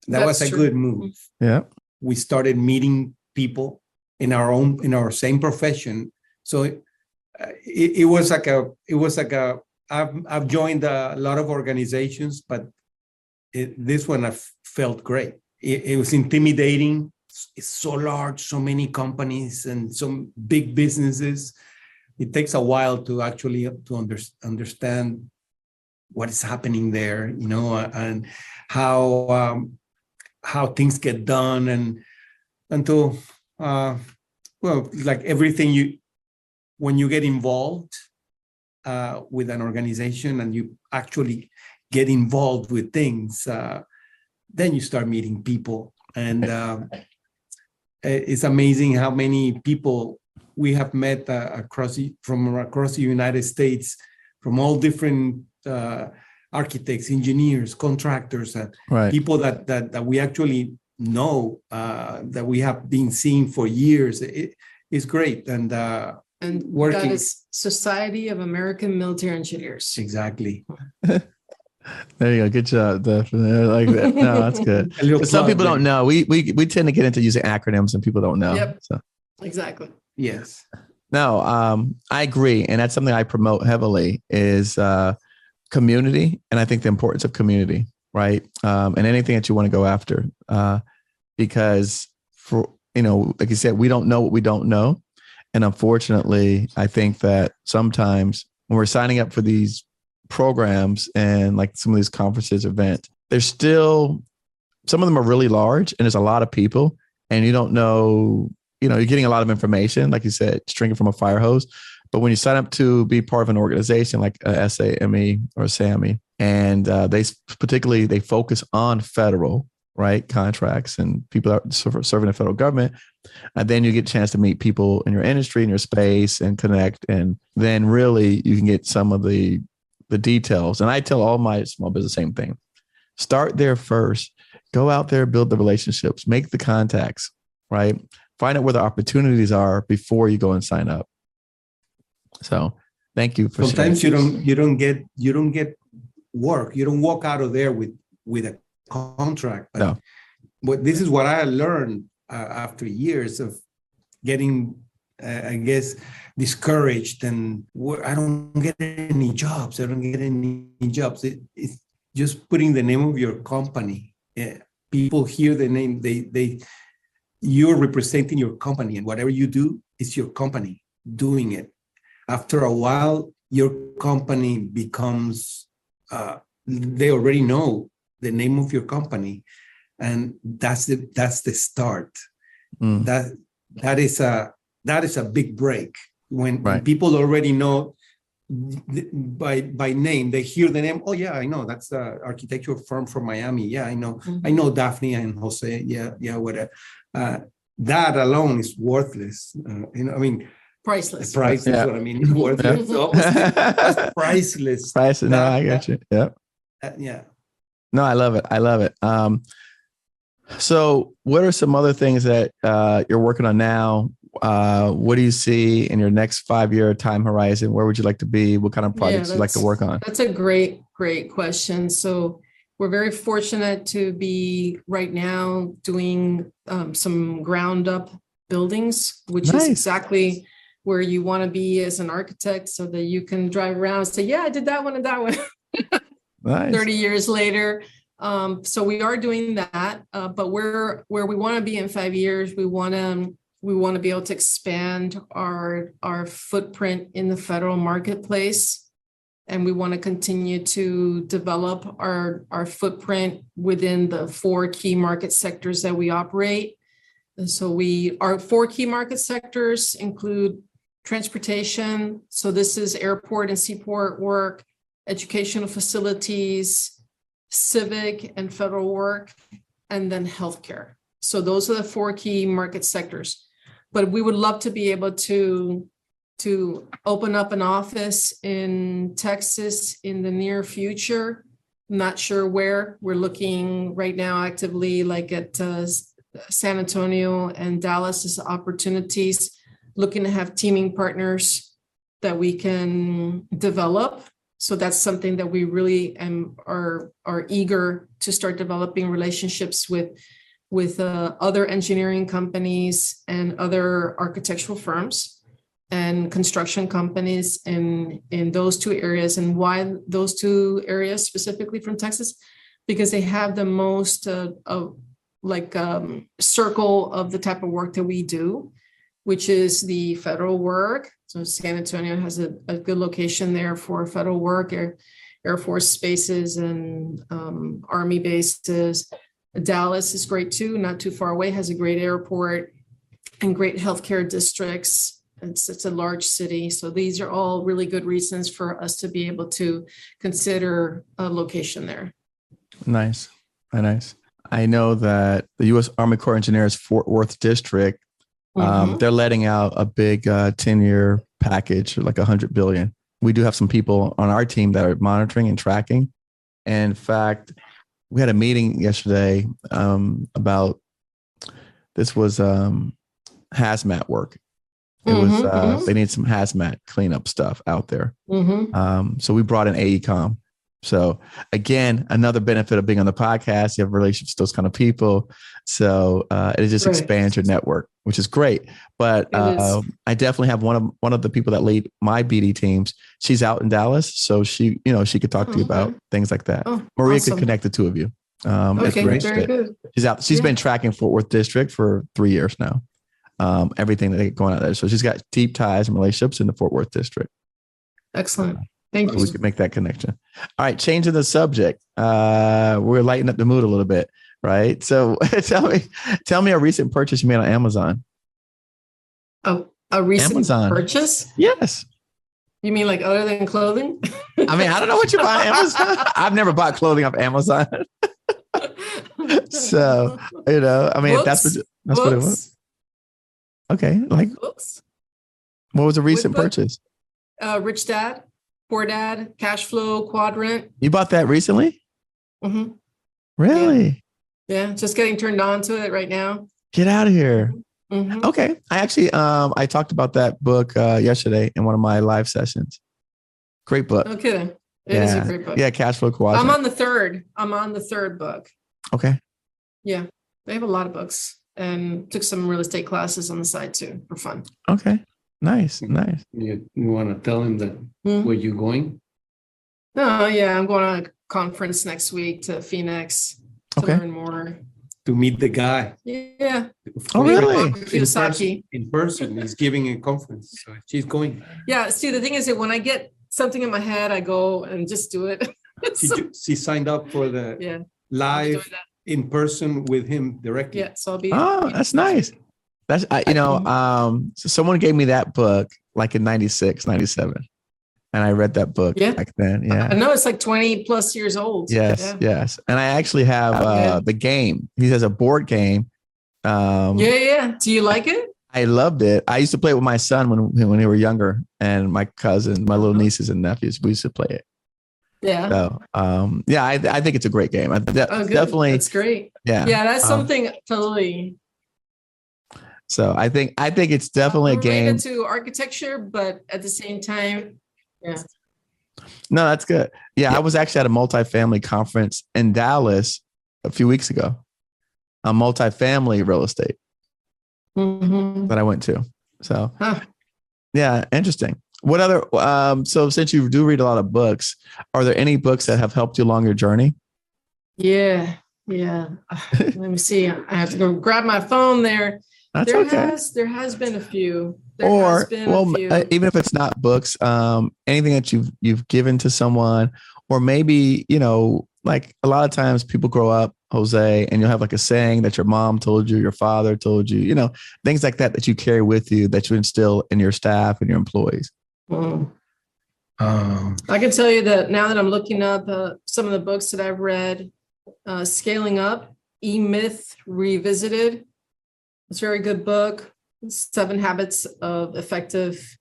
That's a good move. Yeah, we started meeting people in our same profession, so. It was like I've joined a lot of organizations, but this one I felt great. It was intimidating. It's so large, so many companies and some big businesses. It takes a while to actually understand what is happening there, and how things get done, and until like everything when you get involved with an organization and you actually get involved with things, then you start meeting people. And it's amazing how many people we have met from across the United States, from all different architects, engineers, contractors, people that we actually know, that we have been seeing for years. It's great. And working. That is Society of American Military Engineers. Exactly. There you go. Good job, Daphne. I like that. No, that's good. A little Some plug people don't there. know. We tend to get into using acronyms and people don't know. Yep. So Exactly. Yes. no, I agree. And that's something I promote heavily is community. And I think the importance of community, right? And anything that you want to go after. Because for, like you said, we don't know what we don't know. And unfortunately, I think that sometimes when we're signing up for these programs and like some of these conferences, events, there's still, some of them are really large and there's a lot of people and you don't know, you're getting a lot of information, like you said, drinking from a fire hose. But when you sign up to be part of an organization like SAME or SAME, and they focus on federal, right, contracts and people are serving the federal government, and then you get a chance to meet people in your industry, in your space, and connect, and then really you can get some of the details. And I tell all my small business the same thing: start there first, go out there, build the relationships, make the contacts, right? Find out where the opportunities are before you go and sign up. So thank you for Sometimes sharing. you don't get work. You don't walk out of there with a contract. But No. this is what I learned after years of getting, I guess, discouraged, and I don't get any jobs. It's just putting the name of your company. People hear the name. You're representing your company, and whatever you do is your company doing it. After a while, your company becomes, they already know the name of your company, and that's the start. That is a big break when people already know by name. They hear the name. Oh yeah, I know that's the architectural firm from Miami. Yeah, I know. Mm-hmm. I know Daphne and Jose. Yeah, whatever. That alone is worthless. Priceless. Price is what I mean. Worthless. That's priceless. Priceless. No, I get you. Yep. Yeah. No, I love it. So what are some other things that you're working on now? What do you see in your next 5-year time horizon? Where would you like to be? What kind of projects you like to work on? That's a great question. So we're very fortunate to be right now doing some ground up buildings, which is exactly where you want to be as an architect, so that you can drive around and say, yeah, I did that one and that one. Nice. 30 years later. So we are doing that, but where we want to be in 5 years, we want to be able to expand our footprint in the federal marketplace. And we want to continue to develop our footprint within the 4 key market sectors that we operate. And so our 4 key market sectors include transportation. So this is airport and seaport work, educational facilities, civic and federal work, and then healthcare. So those are the 4 key market sectors. But we would love to be able to open up an office in Texas in the near future. I'm not sure where. We're looking right now actively like at San Antonio and Dallas as opportunities, looking to have teaming partners that we can develop. So that's something that we really are eager to start developing relationships with other engineering companies and other architectural firms and construction companies in those 2 areas. And why those 2 areas specifically from Texas? Because they have the most circle of the type of work that we do, which is the federal work. So San Antonio has a good location there for federal work, Air Force bases and Army bases. Dallas is great too, not too far away, has a great airport and great healthcare districts. It's a large city. So these are all really good reasons for us to be able to consider a location there. Nice. I know that the U.S. Army Corps of Engineers Fort Worth District, they're letting out a big 10-year package, like $100 billion. We do have some people on our team that are monitoring and tracking. And in fact, we had a meeting yesterday about, this was hazmat work. It was, they need some hazmat cleanup stuff out there. So we brought in AECOM. So again, another benefit of being on the podcast, you have relationships with those kind of people. So it just expands your network, which is great. But I definitely have one of the people that lead my BD teams. She's out in Dallas, so she could talk to you about things like that. Maria could connect the two of you. Okay, very good. She's out. She's been tracking Fort Worth District for 3 years now. Everything that they going out there. So she's got deep ties and relationships in the Fort Worth District. Excellent. Thank you. We could make that connection. All right, changing the subject. We're lighting up the mood a little bit, right? So tell me a recent purchase you made on Amazon. Oh, a recent purchase? Yes. You mean like other than clothing? I mean, I don't know what you buy on Amazon. I've never bought clothing off Amazon. So, I mean, that's what it was. Okay. Like books. What was a recent purchase? Rich Dad, Poor Dad, Cash Flow Quadrant. You bought that recently? Mm-hmm. Really? Yeah, just getting turned on to it right now. Get out of here. Mm-hmm. Okay. I actually, I talked about that book yesterday in one of my live sessions. Great book. No kidding. It is a great book. Yeah, Cash Flow Quadrant. I'm on the third book. Okay. Yeah, they have a lot of books and took some real estate classes on the side too for fun. Okay. Nice. You want to tell him that where you going? Oh, yeah, I'm going on a conference next week to Phoenix to learn more. To meet the guy. Yeah. Oh, really? In person. He's giving a conference. So she's going. Yeah. See, the thing is that when I get something in my head, I go and just do it. She signed up for the live in person with him directly. Yeah. So I'll be. Oh, that's nice. That's, so someone gave me that book like in 96, 97. And I read that book back then. Yeah. I know it's like 20 plus years old. Yes. Yes. And I actually have the game. He has a board game. Yeah. Do you like it? I loved it. I used to play it with my son when they were younger, and my cousins, my little nieces and nephews, we used to play it. Yeah. So, I think it's a great game. Definitely. That's great. Yeah. Yeah. That's something totally. So I think it's definitely a game related to architecture, but at the same time, yeah. No, that's good. Yeah, I was actually at a multifamily conference in Dallas a few weeks ago. A multifamily real estate that I went to. So, yeah, interesting. What other? So since you do read a lot of books, are there any books that have helped you along your journey? Yeah. Let me see. I have to go grab my phone there. That's There has been a few. Even if it's not books, anything that you've given to someone, or maybe, like a lot of times people grow up, Jose, and you'll have like a saying that your mom told you, your father told you, things like that you carry with you that you instill in your staff and your employees. I can tell you that now that I'm looking up some of the books that I've read, Scaling Up, E-Myth Revisited. It's a very good book. 7 Habits of Effective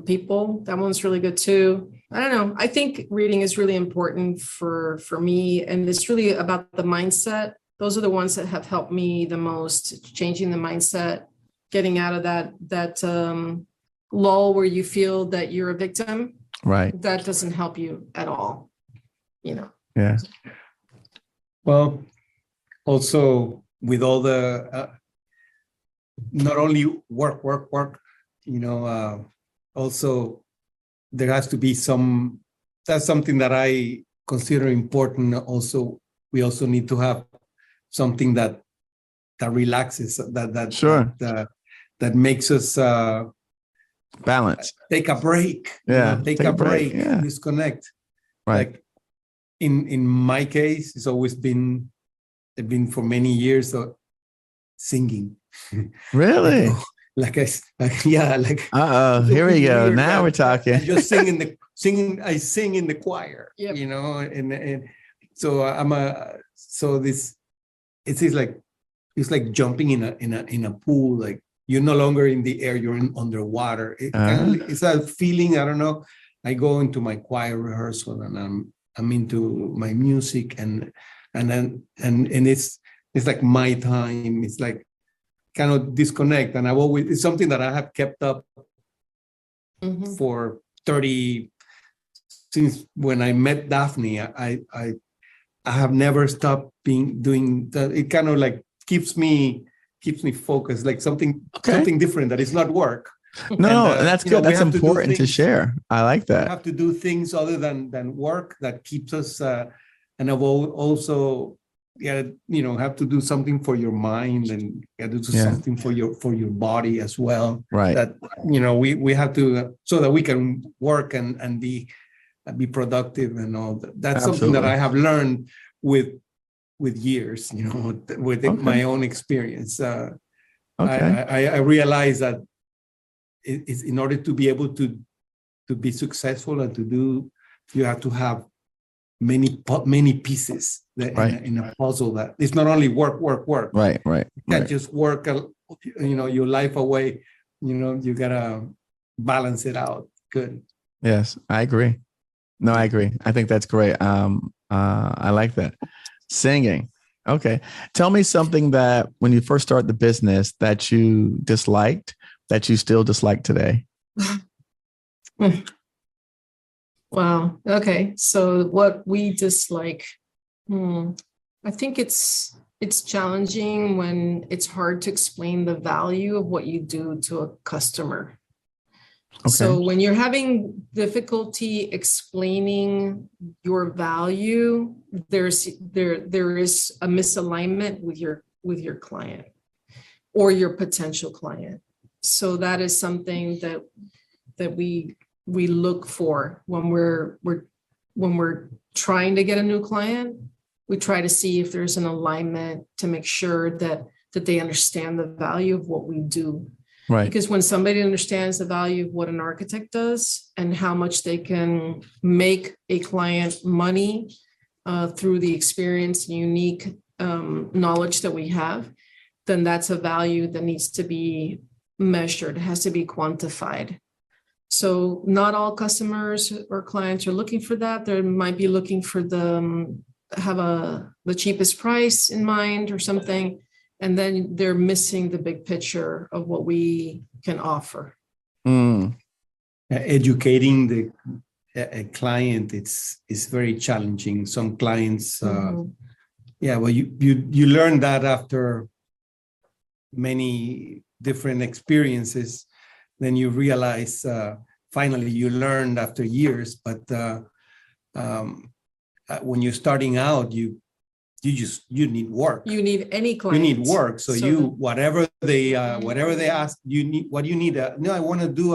People. That one's really good too. I don't know. I think reading is really important for me, and it's really about the mindset. Those are the ones that have helped me the most, changing the mindset, getting out of that lull where you feel that you're a victim. Right. That doesn't help you at all. Yeah. Well, also with all the not only work, also there has to be that's something that I consider important. Also, we also need to have something that relaxes, that makes us balance, take a break. Take a break, disconnect. Right. Like in my case, it's always been for many years singing. Really? Here we go. Now we're talking. I just singing. I sing in the choir. Yep. And so it's like jumping in a pool. Like you're no longer in the air, you're underwater. It's a feeling. I don't know. I go into my choir rehearsal and I'm into my music and it's like my time. It's like kind of disconnect, and it's something that I have kept up for 36 since when I met Daphne, I have never stopped doing that. It kind of like keeps me focused, like something different that is not work. No, and that's good. That's important to share. I like that. We have to do things other than work that keeps us, and I've also have to do something for your mind, and got to do something for your body as well. Right. That we have to, so that we can work and be productive and all that. That's something that I have learned with years, with my own experience. I realize that it's in order to be able to be successful and to do, you have to have many pieces in a puzzle. That it's not only work. Right. You can't just work, your life away. You gotta balance it out. Good. Yes, I agree. No, I agree. I think that's great. I like that. Singing. Okay. Tell me something that when you first started the business that you disliked, that you still dislike today. Wow. Okay. So what we dislike, I think it's challenging when it's hard to explain the value of what you do to a customer. Okay. So when you're having difficulty explaining your value, there is a misalignment with your client or your potential client. So that is something that we look for when we're trying to get a new client. We try to see if there's an alignment to make sure that they understand the value of what we do. Right. Because when somebody understands the value of what an architect does and how much they can make a client money through the experience and unique knowledge that we have, then that's a value that needs to be measured. It has to be quantified. So not all customers or clients are looking for that. They might be looking for the cheapest price in mind or something. And then they're missing the big picture of what we can offer. Educating a client, it's very challenging. Some clients, well, you learn that after many different experiences. Then you realize, finally, you learned after years. But when you're starting out, you need work. You need any client. You need work. So whatever they ask, what you need. No, I want to do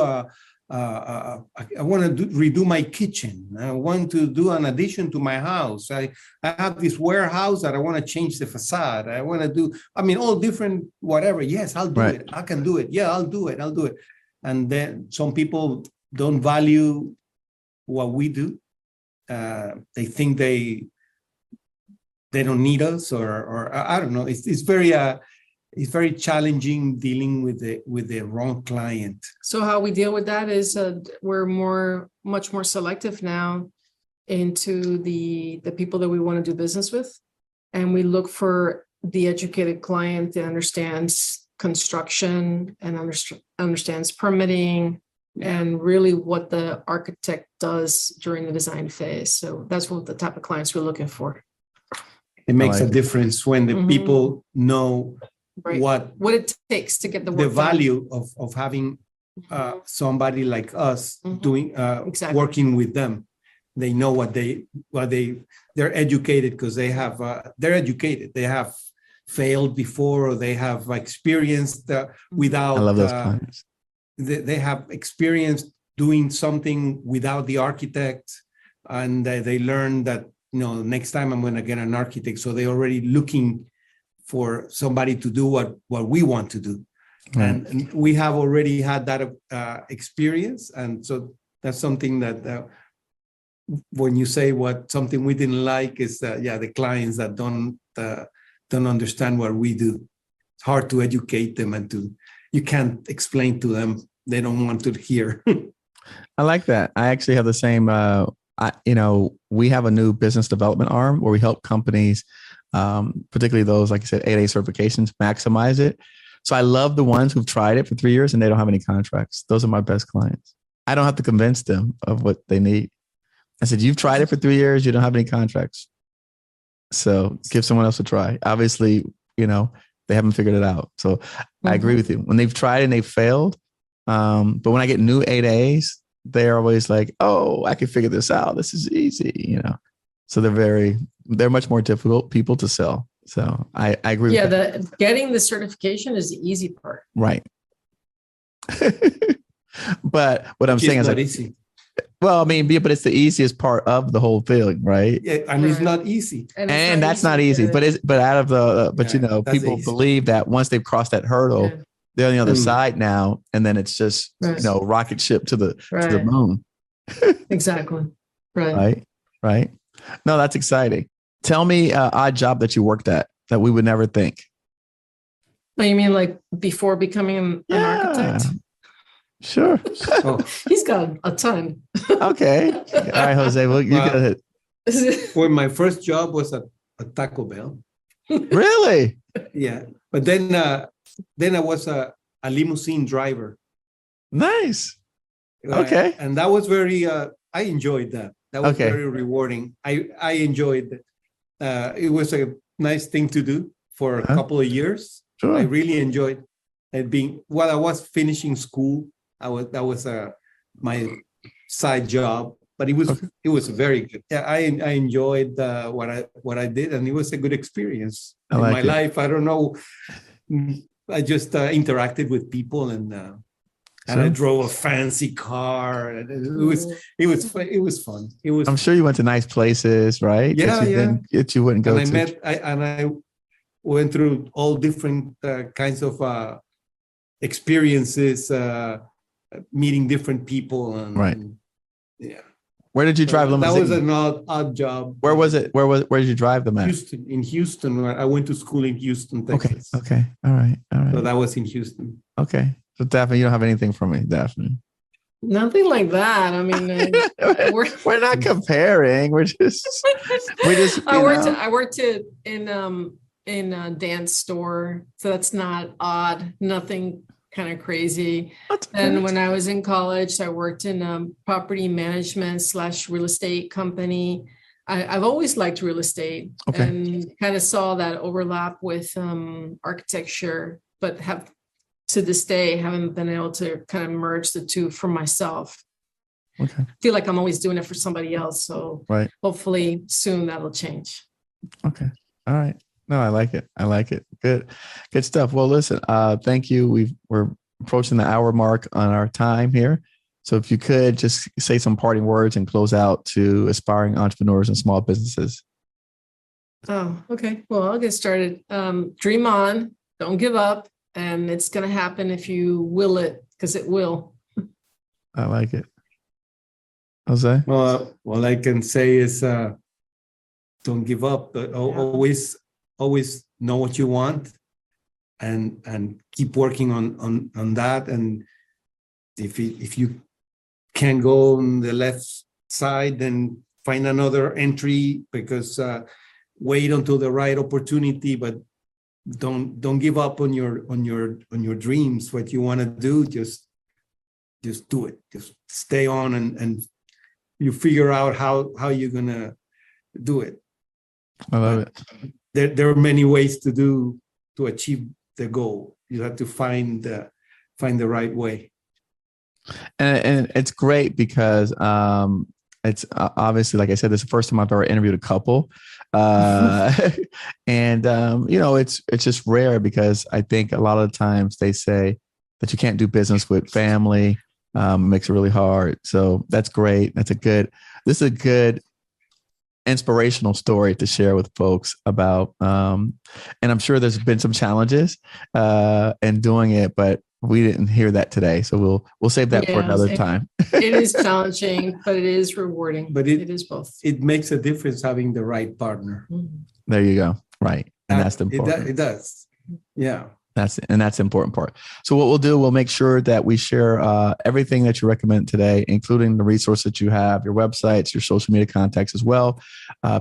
redo my kitchen. I want to do an addition to my house. I have this warehouse that I want to change the facade. I want to do, all different, whatever. Yes, I'll do it. I can do it. Yeah, I'll do it. And then some people don't value what we do. They think they don't need us, or I don't know. It's very challenging dealing with the wrong client. So how we deal with that is we're much more selective now into the people that we want to do business with, and we look for the educated client that understands construction and understands permitting and really what the architect does during the design phase. So that's what the type of clients we're looking for. It makes a difference when the people know what it takes to get the work the value of having somebody like us doing working with them. They know they're educated because they're educated. They have failed before, or they have experienced without. I love those clients. They have experienced doing something without the architect, and they learn that next time I'm going to get an architect. So they're already looking for somebody to do what we want to do. And we have already had that experience. And so that's something that when you say something we didn't like is the clients that don't understand what we do. It's hard to educate them, and you can't explain to them. They don't want to hear. I like that. I actually have the same, we have a new business development arm where we help companies, particularly those, like I said, 8A certifications, maximize it. So I love the ones who've tried it for 3 years and they don't have any contracts. Those are my best clients. I don't have to convince them of what they need. I said, you've tried it for 3 years. You don't have any contracts. So give someone else a try. Obviously, they haven't figured it out. So I agree with you. When they've tried and they've failed, but when I get new 8As, they're always like, oh, I can figure this out. This is easy, So they're much more difficult people to sell. So I agree with that. Getting the certification is the easy part. Right. But what I'm saying is not easy. Well, I mean, but it's the easiest part of the whole thing, right? Yeah, and it's not easy. And that's not easy. But out of the people easy. believe that once they've crossed that hurdle, they're on the other side now, and then it's just rocket ship to the moon. Exactly. Right. No, that's exciting. Tell me an odd job that you worked at that we would never think. Oh, you mean like before becoming an architect? Sure. He's got a ton. Okay. All right, Jose. Well, you go ahead. Well, my first job was at Taco Bell. Really? Yeah. But then I was a limousine driver. Nice. Okay. And that was very, I enjoyed that. That was very rewarding. I enjoyed it. It was a nice thing to do for a couple of years. Sure. I really enjoyed it while I was finishing school. That was my side job, but it was very good. Yeah, I enjoyed what I did, and it was a good experience in my life. I don't know. I just interacted with people, and I drove a fancy car. And it was fun. I'm sure you went to nice places, right? Yeah, That you wouldn't go to. I went through all different kinds of experiences. Meeting different people and Where did you drive limousine? That was an odd job. Where was it? Where did you drive them at? In Houston. I went to school in Houston, Texas. Okay. All right. So that was in Houston. Okay. So Daphne, you don't have anything for me, Daphne. Nothing like that. I mean, we're not comparing. We're just. I worked in a dance store, so that's not odd. Nothing kind of crazy. And when I was in college, I worked in a property management / real estate company. I've always liked real estate and kind of saw that overlap with architecture, but to this day haven't been able to kind of merge the two for myself. Okay. I feel like I'm always doing it for somebody else. So hopefully soon that'll change. Okay. All right. No, I like it. Good stuff. Well, listen, thank you. We're approaching the hour mark on our time here. So if you could just say some parting words and close out to aspiring entrepreneurs and small businesses. Oh, okay. Well, I'll get started. Dream on, don't give up. And it's going to happen if you will it, because it will. I like it. Jose? Well, all I can say is don't give up. But always know what you want and keep working on that. And if you can't go on the left side, then find another entry, because wait until the right opportunity, but don't give up on your dreams. What you want to do, just do it. Just stay on and you figure out how you're gonna do it. I love it. There are many ways to achieve the goal. You have to find the right way. And it's great because it's obviously, like I said, this is the first time I've ever interviewed a couple. And it's just rare, because I think a lot of the times they say that you can't do business with family. It makes it really hard. So that's great. This is a good inspirational story to share with folks about. And I'm sure there's been some challenges in doing it, but we didn't hear that today. So we'll save that for another time. It is challenging, but it is rewarding. But it is both. It makes a difference having the right partner. There you go. Right. And that's the important. It does. Yeah. That's the important part. So what we'll do, we'll make sure that we share everything that you recommend today, including the resources that you have, your websites, your social media contacts as well.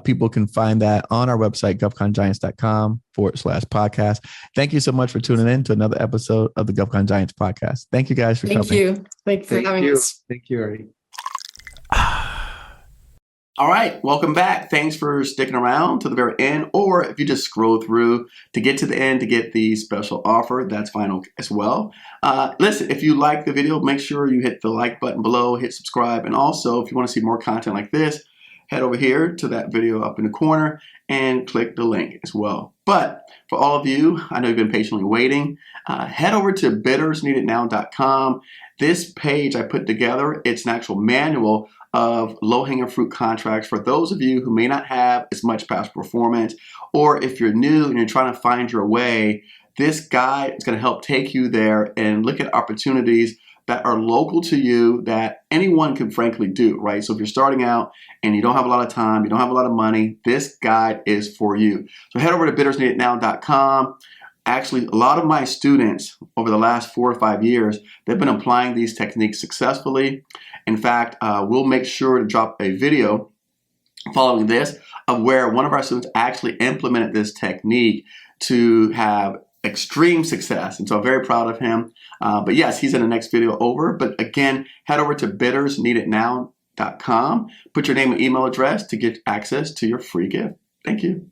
People can find that on our website, govcongiants.com/podcast. Thank you so much for tuning in to another episode of the Govcon Giants podcast. Thank you guys for coming. Thank you. Thank you for having us. Thank you, Ari. All right, welcome back. Thanks for sticking around to the very end, or if you just scroll through to get to the end to get the special offer, that's fine as well. Listen, if you like the video, make sure you hit the like button below, hit subscribe, and also if you want to see more content like this, head over here to that video up in the corner and click the link as well. But for all of you, I know you've been patiently waiting, head over to biddersneedednow.com. This page I put together, it's an actual manual of low-hanging fruit contracts for those of you who may not have as much past performance, or if you're new and you're trying to find your way, this guide is going to help take you there and look at opportunities that are local to you that anyone can frankly do, right? So if you're starting out and you don't have a lot of time, you don't have a lot of money, this guide is for you. So head over to biddersneedednow.com. Actually, a lot of my students over the last 4 or 5 years, they've been applying these techniques successfully. In fact, we'll make sure to drop a video following this of where one of our students actually implemented this technique to have extreme success. And so I'm very proud of him. But yes, he's in the next video over. But again, head over to biddersneedednow.com. Put your name and email address to get access to your free gift. Thank you.